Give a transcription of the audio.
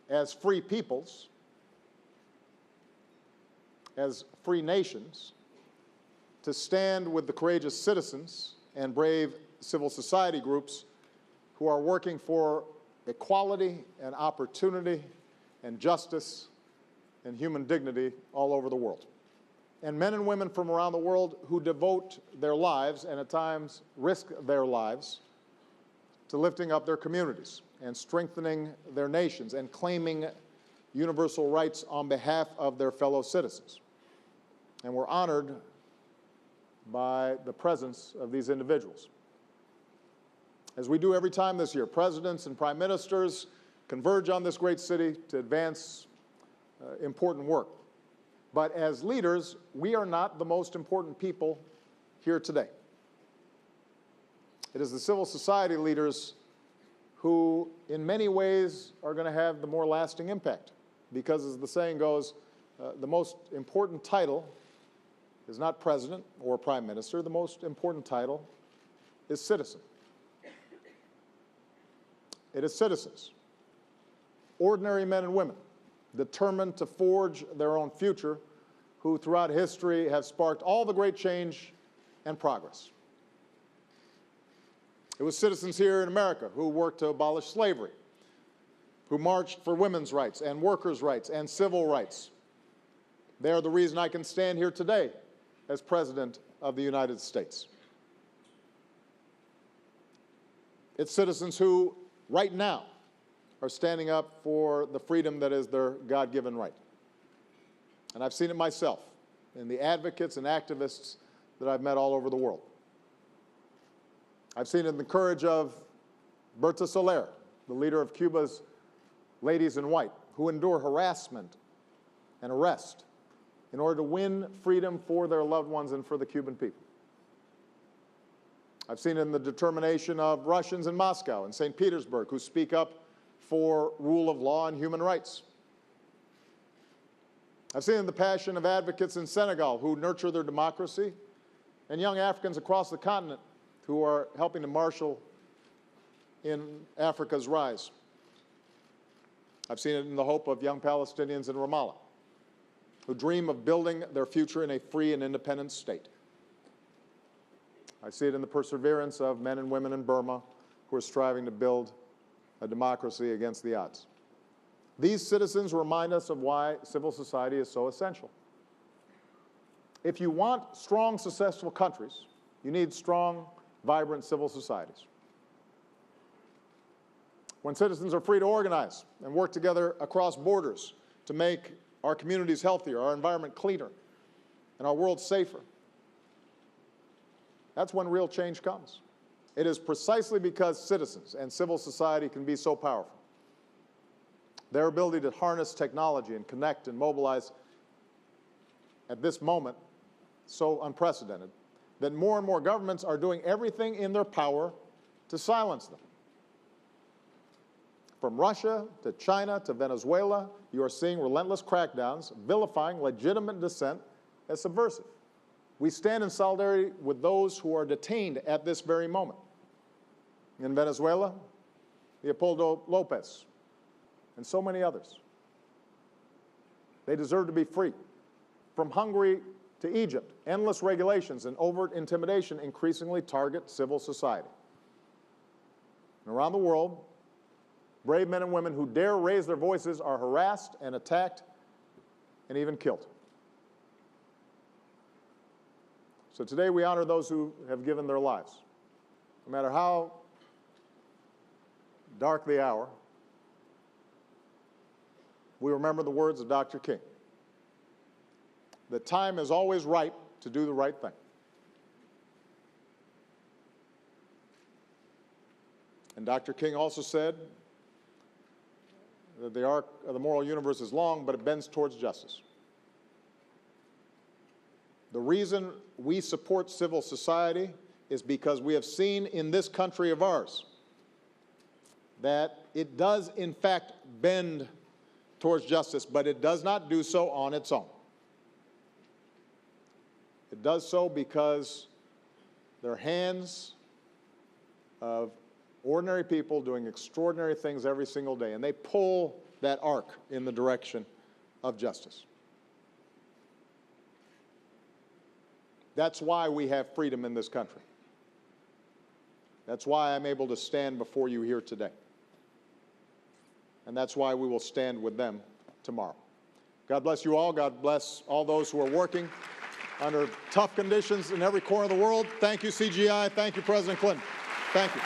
as free peoples, as free nations, to stand with the courageous citizens and brave civil society groups who are working for equality and opportunity and justice and human dignity all over the world. And men and women from around the world who devote their lives and at times risk their lives to lifting up their communities and strengthening their nations and claiming universal rights on behalf of their fellow citizens. And we're honored by the presence of these individuals. As we do every time this year, presidents and prime ministers converge on this great city to advance important work. But as leaders, we are not the most important people here today. It is the civil society leaders who, in many ways, are going to have the more lasting impact. Because, as the saying goes, the most important title is not president or prime minister. The most important title is citizen. It is citizens, ordinary men and women, determined to forge their own future, who throughout history have sparked all the great change and progress. It was citizens here in America who worked to abolish slavery, who marched for women's rights and workers' rights and civil rights. They are the reason I can stand here today as President of the United States. It's citizens who, right now, are standing up for the freedom that is their God-given right. And I've seen it myself in the advocates and activists that I've met all over the world. I've seen it in the courage of Berta Soler, the leader of Cuba's Ladies in White, who endure harassment and arrest in order to win freedom for their loved ones and for the Cuban people. I've seen it in the determination of Russians in Moscow and St. Petersburg who speak up for rule of law and human rights. I've seen it in the passion of advocates in Senegal who nurture their democracy, and young Africans across the continent who are helping to marshal in Africa's rise. I've seen it in the hope of young Palestinians in Ramallah who dream of building their future in a free and independent state. I see it in the perseverance of men and women in Burma who are striving to build a democracy against the odds. These citizens remind us of why civil society is so essential. If you want strong, successful countries, you need strong, vibrant civil societies. When citizens are free to organize and work together across borders to make our communities healthier, our environment cleaner, and our world safer, that's when real change comes. It is precisely because citizens and civil society can be so powerful. Their ability to harness technology and connect and mobilize at this moment, so unprecedented, that more and more governments are doing everything in their power to silence them. From Russia to China to Venezuela, you are seeing relentless crackdowns vilifying legitimate dissent as subversive. We stand in solidarity with those who are detained at this very moment. In Venezuela, Leopoldo López, and so many others. They deserve to be free. From Hungary to Egypt, endless regulations and overt intimidation increasingly target civil society. And around the world, brave men and women who dare raise their voices are harassed and attacked and even killed. So today we honor those who have given their lives. No matter how dark the hour, we remember the words of Dr. King. The time is always ripe to do the right thing. And Dr. King also said that the arc of the moral universe is long, but it bends towards justice. The reason we support civil society is because we have seen in this country of ours that it does, in fact, bend towards justice, but it does not do so on its own. It does so because there are hands of ordinary people doing extraordinary things every single day, and they pull that arc in the direction of justice. That's why we have freedom in this country. That's why I'm able to stand before you here today. And that's why we will stand with them tomorrow. God bless you all. God bless all those who are working under tough conditions in every corner of the world. Thank you, CGI. Thank you, President Clinton. Thank you.